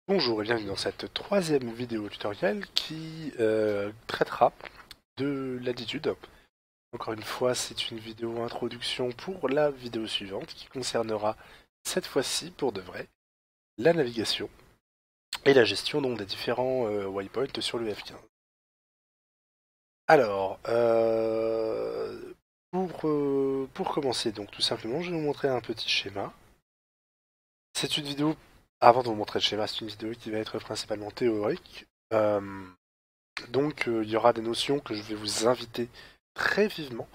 Bonjour et bienvenue dans cette troisième vidéo tutoriel qui traitera de l'attitude. Encore une fois, c'est une vidéo introduction pour la vidéo suivante qui concernera cette fois-ci pour de vrai la navigation et la gestion donc, des différents waypoints sur le F15. Alors, pour commencer, donc tout simplement, je vais vous montrer un petit schéma. C'est une vidéo, avant de vous montrer le schéma, c'est une vidéo qui va être principalement théorique. Donc il y aura des notions que je vais vous inviter très vivement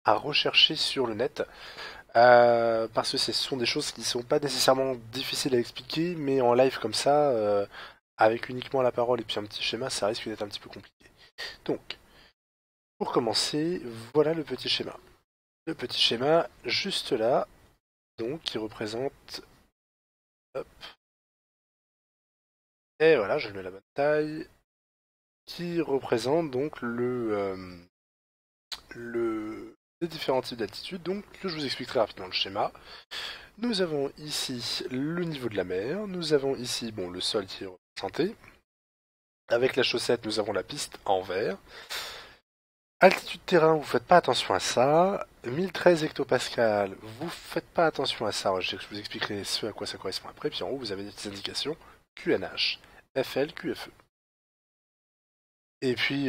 à rechercher sur le net, parce que ce sont des choses qui ne sont pas nécessairement difficiles à expliquer, mais en live comme ça, avec uniquement la parole et puis un petit schéma, ça risque d'être un petit peu compliqué. Donc, pour commencer, voilà le petit schéma. Le petit schéma juste là, donc qui représente... Hop. Et voilà, je le mets à la bonne taille. Qui représente donc les différents types d'altitude, donc que je vous expliquerai rapidement le schéma. Nous avons ici le niveau de la mer, nous avons ici bon, le sol qui est représenté. Avec la chaussette, nous avons la piste en vert. Altitude terrain, vous faites pas attention à ça. 1013 hectopascal, vous faites pas attention à ça. Je vous expliquerai ce à quoi ça correspond après. Puis en haut, vous avez des petites indications QNH, FL, QFE. Et puis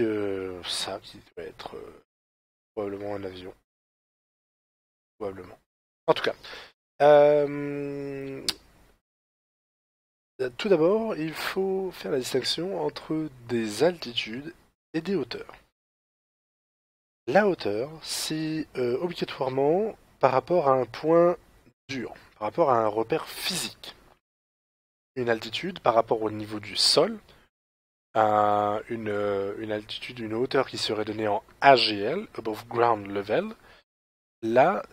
ça qui doit être probablement un avion. Probablement. En tout cas. Tout d'abord, il faut faire la distinction entre des altitudes et des hauteurs. La hauteur, c'est obligatoirement par rapport à un point dur, par rapport à un repère physique. Une altitude par rapport au niveau du sol, une altitude, une hauteur qui serait donnée en AGL, Above Ground Level, là,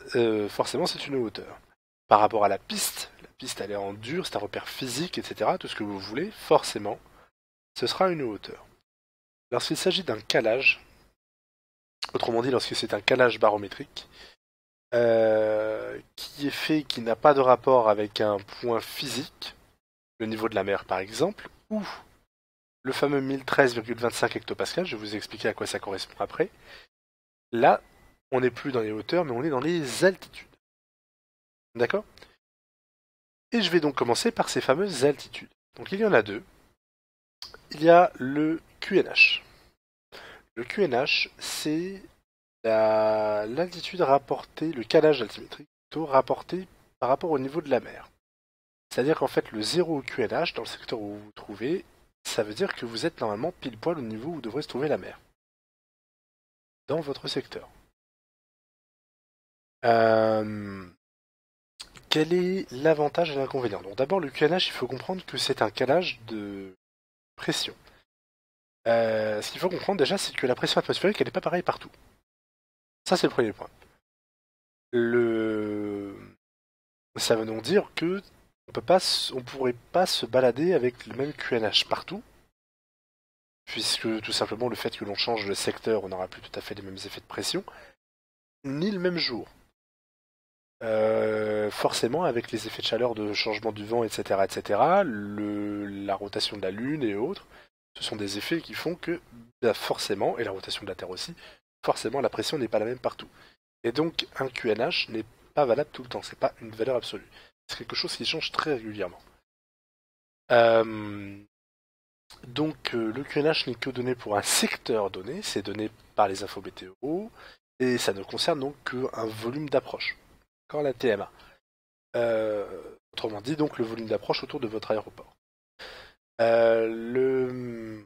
forcément, c'est une hauteur. Par rapport à la piste elle est en dur, c'est un repère physique, etc., tout ce que vous voulez, forcément, ce sera une hauteur. Lorsqu'il s'agit d'un calage, autrement dit lorsque c'est un calage barométrique, qui est fait, qui n'a pas de rapport avec un point physique, le niveau de la mer par exemple, ou le fameux 1013,25 hectopascal, je vais vous expliquer à quoi ça correspond après, là, on n'est plus dans les hauteurs, mais on est dans les altitudes. D'accord? Et je vais donc commencer par ces fameuses altitudes. Donc il y en a deux. Il y a le QNH. Le QNH, c'est l'altitude rapportée, le calage altimétrique, plutôt rapporté par rapport au niveau de la mer. C'est-à-dire qu'en fait, le 0 QNH, dans le secteur où vous vous trouvez, ça veut dire que vous êtes normalement pile poil au niveau où devrait se trouver la mer. Dans votre secteur. Quel est l'avantage et l'inconvénient? Donc d'abord, le QNH, il faut comprendre que c'est un calage de pression. Ce qu'il faut comprendre déjà, c'est que la pression atmosphérique, elle n'est pas pareille partout. Ça, c'est le premier point. Ça veut donc dire que on pourrait pas se balader avec le même QNH partout, puisque tout simplement le fait que l'on change de secteur, on n'aura plus tout à fait les mêmes effets de pression, ni le même jour. Forcément, avec les effets de chaleur, de changement du vent, etc., la rotation de la Lune et autres, ce sont des effets qui font que, forcément, et la rotation de la Terre aussi, forcément, la pression n'est pas la même partout. Et donc, un QNH n'est pas valable tout le temps, c'est pas une valeur absolue. C'est quelque chose qui change très régulièrement. Donc, le QNH n'est que donné pour un secteur donné, c'est donné par les infos météo, et ça ne concerne donc qu'un volume d'approche, quand la TMA. Autrement dit, donc le volume d'approche autour de votre aéroport. Le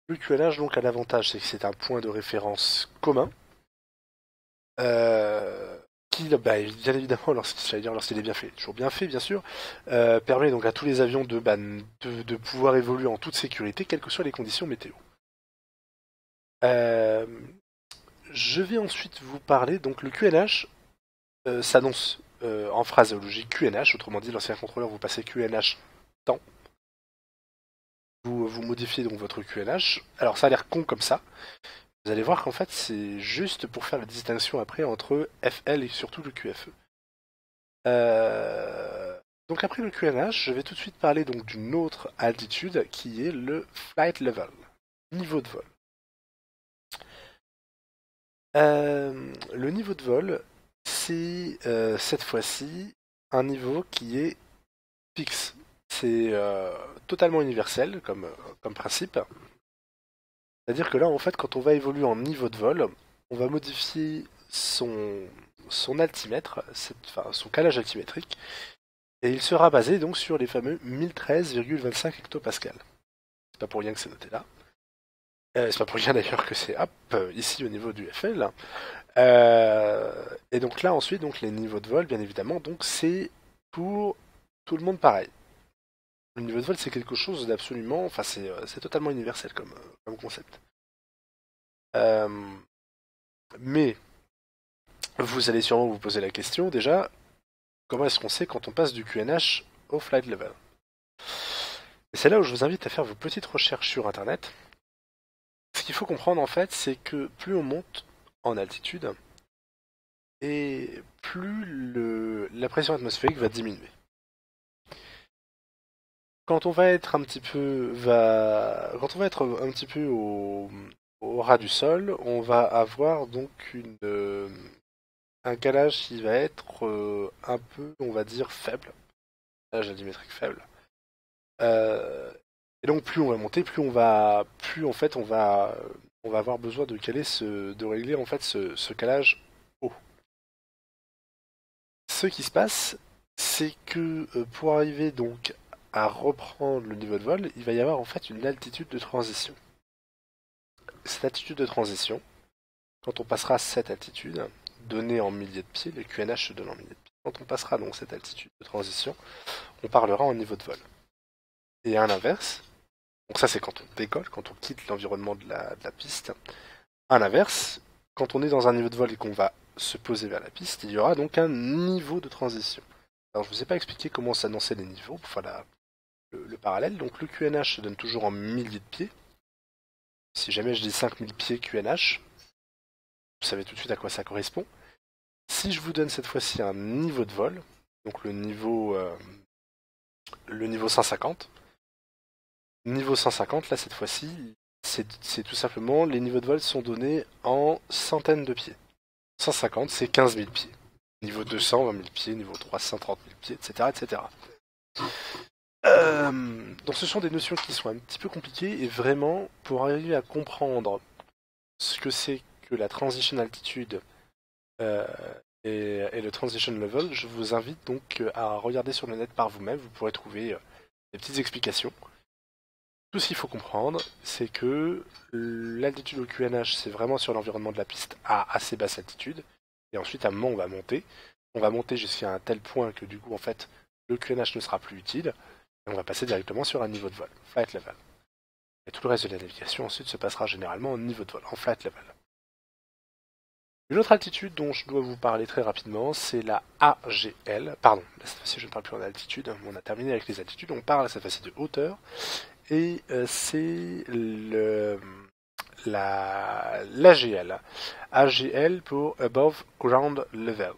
QNH donc a l'avantage, c'est que c'est un point de référence commun, qui, bien évidemment, lorsqu'il est bien fait, toujours bien fait bien sûr, permet donc à tous les avions de pouvoir évoluer en toute sécurité, quelles que soient les conditions météo. Je vais ensuite vous parler, donc le QNH s'annonce en phraséologie QNH, autrement dit, l'ancien contrôleur, vous passez QNH temps. Vous modifiez donc votre QNH. Alors ça a l'air con comme ça. Vous allez voir qu'en fait c'est juste pour faire la distinction après entre FL et surtout le QFE. Donc après le QNH, je vais tout de suite parler donc d'une autre altitude qui est le flight level, niveau de vol. Le niveau de vol, c'est cette fois-ci un niveau qui est fixe. C'est totalement universel comme principe. C'est-à-dire que là, en fait, quand on va évoluer en niveau de vol, on va modifier son altimètre, enfin, son calage altimétrique, et il sera basé donc sur les fameux 1013,25 hectopascal. C'est pas pour rien que c'est noté là. C'est pas pour rien d'ailleurs que c'est ici au niveau du FL. Et donc là ensuite donc les niveaux de vol bien évidemment donc c'est pour tout le monde pareil. Le niveau de vol c'est quelque chose d'absolument, enfin c'est totalement universel comme concept. Mais vous allez sûrement vous poser la question déjà, comment est-ce qu'on sait quand on passe du QNH au flight level? Et c'est là où je vous invite à faire vos petites recherches sur internet. Ce qu'il faut comprendre en fait c'est que plus on monte en altitude, et plus la pression atmosphérique va diminuer. Quand on va être un petit peu, au ras du sol, on va avoir donc un calage qui va être un peu, on va dire, faible, calage altimétrique faible. Et donc plus on va monter, plus en fait on va avoir besoin de régler en fait ce calage haut. Ce qui se passe, c'est que pour arriver donc à reprendre le niveau de vol, il va y avoir en fait une altitude de transition. Cette altitude de transition, quand on passera cette altitude, donnée en milliers de pieds, le QNH se donne en milliers de pieds, quand on passera donc cette altitude de transition, on parlera en niveau de vol. Et à l'inverse, donc ça c'est quand on décolle, quand on quitte l'environnement de la piste, à l'inverse, quand on est dans un niveau de vol et qu'on va se poser vers la piste, il y aura donc un niveau de transition. Alors je ne vous ai pas expliqué comment s'annonçaient les niveaux, pour faire le parallèle. Donc le QNH se donne toujours en milliers de pieds. Si jamais je dis 5000 pieds QNH, vous savez tout de suite à quoi ça correspond. Si je vous donne cette fois-ci un niveau de vol, donc le niveau 150, niveau 150, là cette fois-ci, c'est tout simplement, les niveaux de vol sont donnés en centaines de pieds. 150, c'est 15 000 pieds. Niveau 200, 20 000 pieds, niveau 300, 30 000 pieds, etc. etc. Donc ce sont des notions qui sont un petit peu compliquées et vraiment, pour arriver à comprendre ce que c'est que la transition altitude et le transition level, je vous invite donc à regarder sur le net par vous-même, vous pourrez trouver des petites explications. Tout ce qu'il faut comprendre, c'est que l'altitude au QNH, c'est vraiment sur l'environnement de la piste à assez basse altitude, et ensuite à un moment on va monter. On va monter jusqu'à un tel point que du coup en fait le QNH ne sera plus utile, et on va passer directement sur un niveau de vol, flight level. Et tout le reste de la navigation ensuite se passera généralement au niveau de vol, en flight level. Une autre altitude dont je dois vous parler très rapidement, c'est la AGL. Pardon, cette fois-ci je ne parle plus en altitude, on a terminé avec les altitudes, on parle cette fois-ci de hauteur. Et c'est l'AGL. AGL pour Above Ground Level.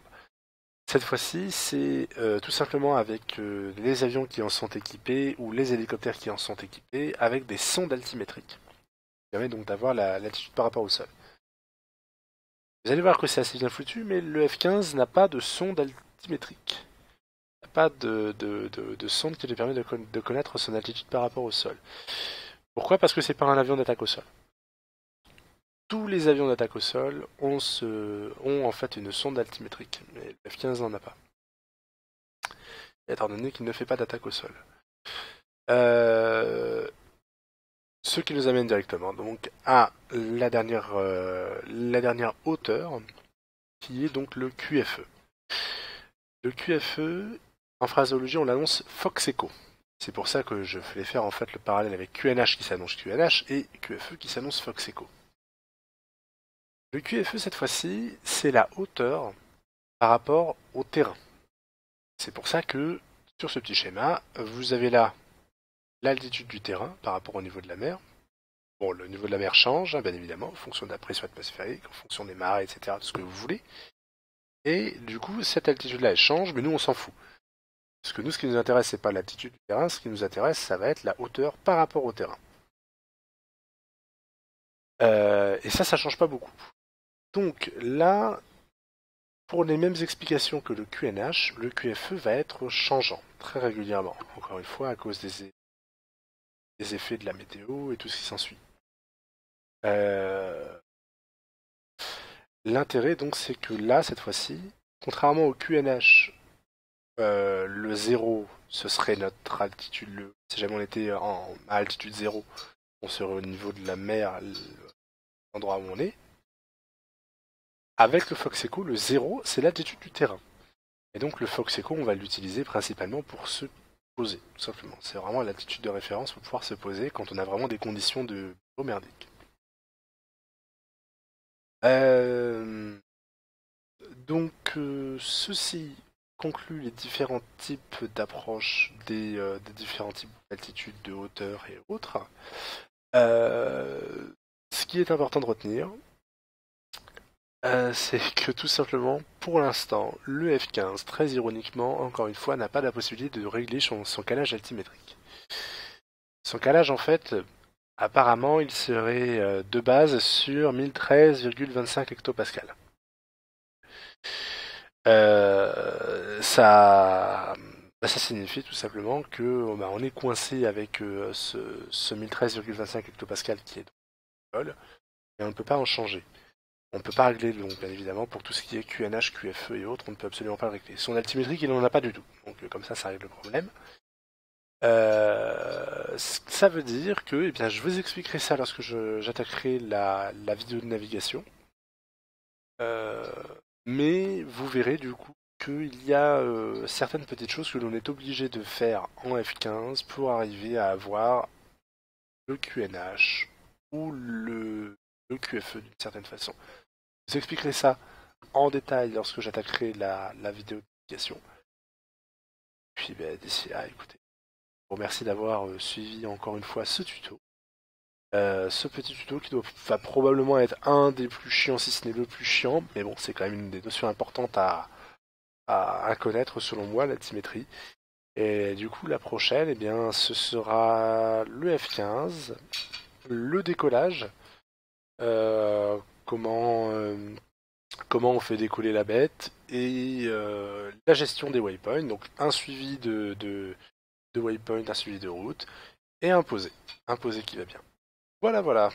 Cette fois-ci, c'est tout simplement avec les avions qui en sont équipés ou les hélicoptères qui en sont équipés avec des sondes altimétriques. Ça permet donc d'avoir l'altitude par rapport au sol. Vous allez voir que c'est assez bien foutu, mais le F-15 n'a pas de sonde altimétrique. Il n'a pas de sonde qui lui permet de connaître son altitude par rapport au sol. Pourquoi? Parce que c'est pas un avion d'attaque au sol. Tous les avions d'attaque au sol ont en fait une sonde altimétrique, mais le F-15 n'en a pas. Étant donné qu'il ne fait pas d'attaque au sol. Ce qui nous amène directement donc à la dernière hauteur, qui est donc le QFE. Le QFE, en phraseologie, on l'annonce Fox Echo. C'est pour ça que je vais faire en fait le parallèle avec QNH qui s'annonce QNH et QFE qui s'annonce Fox Echo. Le QFE cette fois-ci, c'est la hauteur par rapport au terrain. C'est pour ça que sur ce petit schéma, vous avez là l'altitude du terrain par rapport au niveau de la mer. Bon, le niveau de la mer change, bien évidemment, en fonction de la pression atmosphérique, en fonction des marées, etc., tout ce que vous voulez. Et du coup, cette altitude-là, elle change, mais nous, on s'en fout. Parce que nous, ce qui nous intéresse, c'est pas l'altitude du terrain, ce qui nous intéresse, ça va être la hauteur par rapport au terrain. Et ça change pas beaucoup. Donc là, pour les mêmes explications que le QNH, le QFE va être changeant très régulièrement. Encore une fois, à cause des effets de la météo et tout ce qui s'ensuit. L'intérêt donc, c'est que là, cette fois-ci, contrairement au QNH, le 0, ce serait notre altitude. Si jamais on était à altitude 0, on serait au niveau de la mer, l'endroit où on est. Avec le Fox Echo, le 0, c'est l'altitude du terrain. Et donc le Fox Echo, on va l'utiliser principalement pour se poser, tout simplement. C'est vraiment l'altitude de référence pour pouvoir se poser quand on a vraiment des conditions de météo merdiques. Ceci conclut les différents types d'approches des différents types d'altitude, de hauteur et autres. Ce qui est important de retenir, c'est que tout simplement, pour l'instant, le F15, très ironiquement, encore une fois, n'a pas la possibilité de régler son calage altimétrique. Son calage, en fait, apparemment, il serait de base sur 1013,25 hectopascal. Ça signifie tout simplement que on est coincé avec ce 1013,25 hectopascal qui est dans le et on ne peut pas en changer. On ne peut pas régler, donc bien évidemment, pour tout ce qui est QNH, QFE et autres, on ne peut absolument pas le régler. Son altimétrique, il n'en a pas du tout. Donc comme ça règle le problème. Ça veut dire que, eh bien, je vous expliquerai ça lorsque j'attaquerai la vidéo de navigation. Mais vous verrez du coup qu'il y a certaines petites choses que l'on est obligé de faire en F15 pour arriver à avoir le QNH ou le QFE d'une certaine façon. Je vous expliquerai ça en détail lorsque j'attaquerai la vidéo de navigation. Puis d'ici là, écoutez, je vous remercie d'avoir suivi encore une fois ce tuto. Ce petit tuto qui va probablement être un des plus chiants, si ce n'est le plus chiant, mais bon, c'est quand même une des notions importantes à connaître selon moi, l'altimétrie. Et du coup, la prochaine, eh bien, ce sera le F15, le décollage, comment on fait décoller la bête, et la gestion des waypoints, donc un suivi de waypoint, un suivi de route, et un posé qui va bien. Voilà, voilà.